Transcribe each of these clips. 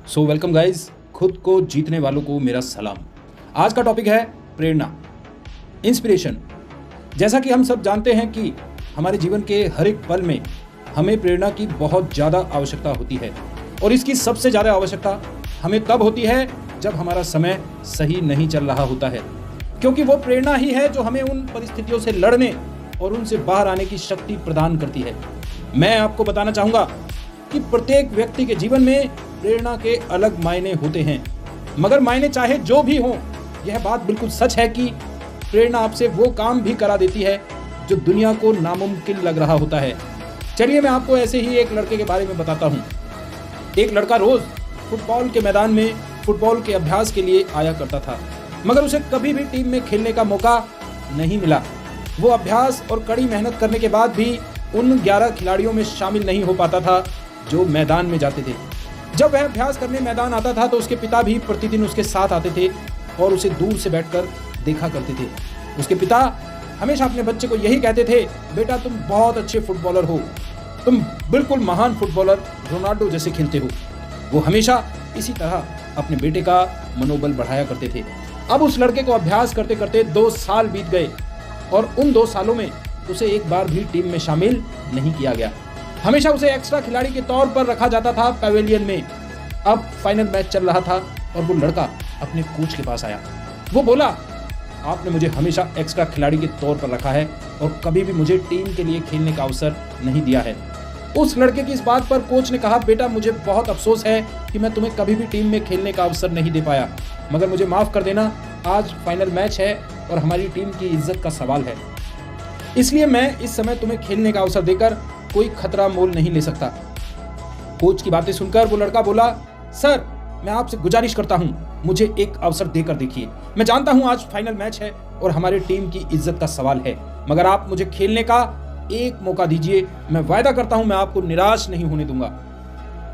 So welcome guys, खुद को जीतने वालों को मेरा सलाम। आज का टॉपिक है प्रेरणा, इंस्पिरेशन। जैसा कि हम सब जानते हैं कि हमारे जीवन के हर एक पल में हमें प्रेरणा की बहुत ज़्यादा आवश्यकता होती है, और इसकी सबसे ज़्यादा आवश्यकता हमें तब होती है जब हमारा समय सही नहीं चल रहा होता है, क्योंकि वो प्रेरणा ही है जो हमें उन परिस्थितियों से लड़ने और उनसे बाहर आने की शक्ति प्रदान करती है। मैं आपको बताना चाहूँगा कि प्रत्येक व्यक्ति के जीवन में प्रेरणा के अलग मायने होते हैं, मगर मायने चाहे जो भी हों, यह बात बिल्कुल सच है कि प्रेरणा आपसे वो काम भी करा देती है जो दुनिया को नामुमकिन लग रहा होता है। चलिए मैं आपको ऐसे ही एक लड़के के बारे में बताता हूँ। एक लड़का रोज फुटबॉल के मैदान में फुटबॉल के अभ्यास के लिए आया करता था, मगर उसे कभी भी टीम में खेलने का मौका नहीं मिला। वो अभ्यास और कड़ी मेहनत करने के बाद भी उन 11 खिलाड़ियों में शामिल नहीं हो पाता था जो मैदान में जाते थे। जब वह अभ्यास करने मैदान आता था तो उसके पिता भी प्रतिदिन उसके साथ आते थे और उसे दूर से बैठकर देखा करते थे। उसके पिता हमेशा अपने बच्चे को यही कहते थे, बेटा तुम बहुत अच्छे फुटबॉलर हो, तुम बिल्कुल महान फुटबॉलर रोनाल्डो जैसे खेलते हो। वो हमेशा इसी तरह अपने बेटे का मनोबल बढ़ाया करते थे। अब उस लड़के को अभ्यास करते करते 2 साल बीत गए और उन 2 सालों में उसे एक बार भी टीम में शामिल नहीं किया गया। हमेशा उसे एक्स्ट्रा खिलाड़ी के तौर पर रखा जाता था पैवेलियन में। अब फाइनल मैच चल रहा था और वो लड़का अपने कोच के पास आया। वो बोला, आपने मुझे हमेशा एक्स्ट्रा खिलाड़ी के तौर पर रखा है और कभी भी मुझे टीम के लिए खेलने का अवसर नहीं दिया है। उस लड़के की इस बात पर कोच ने कहा, बेटा मुझे बहुत अफसोस है कि मैं तुम्हें कभी भी टीम में खेलने का अवसर नहीं दे पाया, मगर मुझे माफ़ कर देना, आज फाइनल मैच है और हमारी टीम की इज्जत का सवाल है, इसलिए मैं इस समय तुम्हें खेलने का अवसर देकर कोई खतरा मोल नहीं ले सकता। कोच की बातें सुनकर वो लड़का बोला, सर मैं आपसे गुजारिश करता हूं, मुझे एक अवसर देकर देखिए। मैं जानता हूं आज फाइनल मैच है और हमारी टीम की इज्जत का सवाल है, मगर आप मुझे खेलने का एक मौका दीजिए। मैं वायदा करता हूं मैं आपको निराश नहीं होने दूंगा।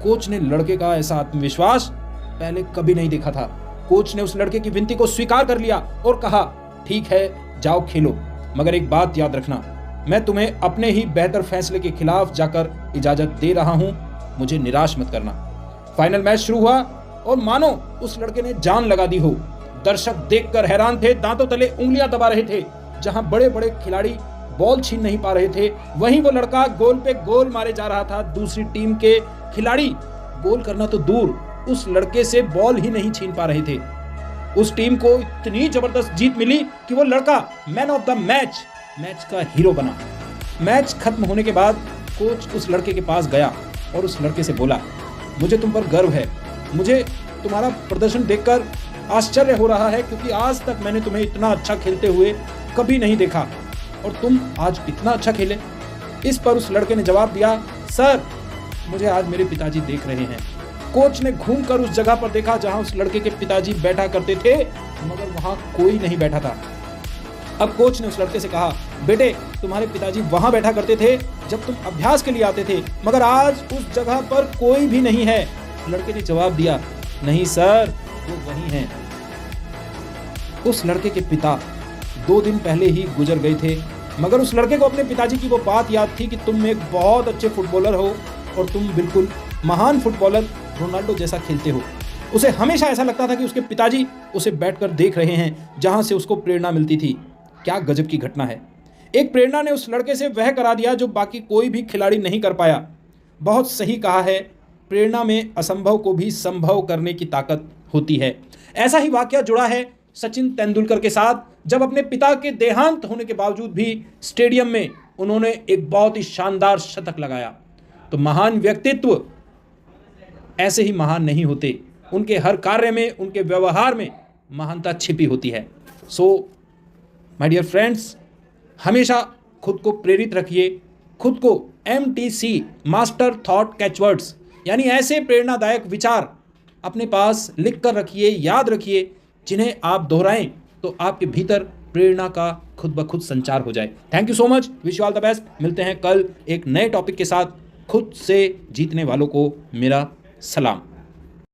कोच ने लड़के का ऐसा आत्मविश्वास पहले कभी नहीं देखा था। कोच ने उस लड़के की विनती को स्वीकार कर लिया और कहा, ठीक है जाओ खेलो, मगर एक बात याद रखना, मैं तुम्हें अपने ही बेहतर फैसले के खिलाफ जाकर इजाजत दे रहा हूं, मुझे निराश मत करना। फाइनल मैच शुरू हुआ और मानो उस लड़के ने जान लगा दी हो। दर्शक देखकर हैरान थे, दांतों तले उंगलियां दबा रहे थे। जहां बड़े बड़े खिलाड़ी बॉल छीन नहीं पा रहे थे, वहीं वो लड़का गोल पे गोल मारे जा रहा था। दूसरी टीम के खिलाड़ी गोल करना तो दूर, उस लड़के से बॉल ही नहीं छीन पा रहे थे। उस टीम को इतनी जबरदस्त जीत मिली कि वो लड़का मैन ऑफ द मैच का हीरो बना। मैच खत्म होने के बाद कोच उस लड़के के पास गया और उस लड़के से बोला, मुझे तुम पर गर्व है, मुझे तुम्हारा प्रदर्शन देखकर आश्चर्य हो रहा है, क्योंकि आज तक मैंने तुम्हें इतना अच्छा खेलते हुए कभी नहीं देखा और तुम आज इतना अच्छा खेले। इस पर उस लड़के ने जवाब दिया, सर मुझे आज मेरे पिताजी देख रहे हैं। कोच ने घूमकर उस जगह पर देखा जहां उस लड़के के पिताजी बैठा करते थे, मगर वहां कोई नहीं बैठा था। अब कोच ने उस लड़के से कहा, बेटे तुम्हारे पिताजी वहां बैठा करते थे जब तुम अभ्यास के लिए आते थे, मगर आज उस जगह पर कोई भी नहीं है। लड़के ने जवाब दिया, नहीं सर वो वही हैं। उस लड़के के पिता 2 दिन पहले ही गुजर गए थे, मगर उस लड़के को अपने पिताजी की वो बात याद थी कि तुम एक बहुत अच्छे फुटबॉलर हो और तुम बिल्कुल महान फुटबॉलर रोनाल्डो जैसा खेलते हो। उसे हमेशा ऐसा लगता था कि उसके पिताजी उसे बैठकर देख रहे हैं, जहां से उसको प्रेरणा मिलती थी। क्या गजब की घटना है। एक प्रेरणा ने उस लड़के से वह करा दिया जो बाकी कोई भी खिलाड़ी नहीं कर पाया। बहुत सही कहा है, प्रेरणा में असंभव को भी संभव करने की ताकत होती है। ऐसा ही वाकया जुड़ा है सचिन तेंदुलकर के साथ, जब अपने पिता के देहांत होने के बावजूद भी स्टेडियम में उन्होंने एक बहुत ही शानदार शतक लगाया। तो महान व्यक्तित्व ऐसे ही महान नहीं होते, उनके हर कार्य में, उनके व्यवहार में महानता छिपी होती है। सो माय डियर फ्रेंड्स, हमेशा खुद को प्रेरित रखिए, खुद को MTC मास्टर थॉट कैचवर्ड्स यानी ऐसे प्रेरणादायक विचार अपने पास लिख कर रखिए, याद रखिए, जिन्हें आप दोहराएं तो आपके भीतर प्रेरणा का खुद ब खुद संचार हो जाए। Thank you so much, wish you all the best. मिलते हैं कल एक नए टॉपिक के साथ। खुद से जीतने वालों को मेरा सलाम।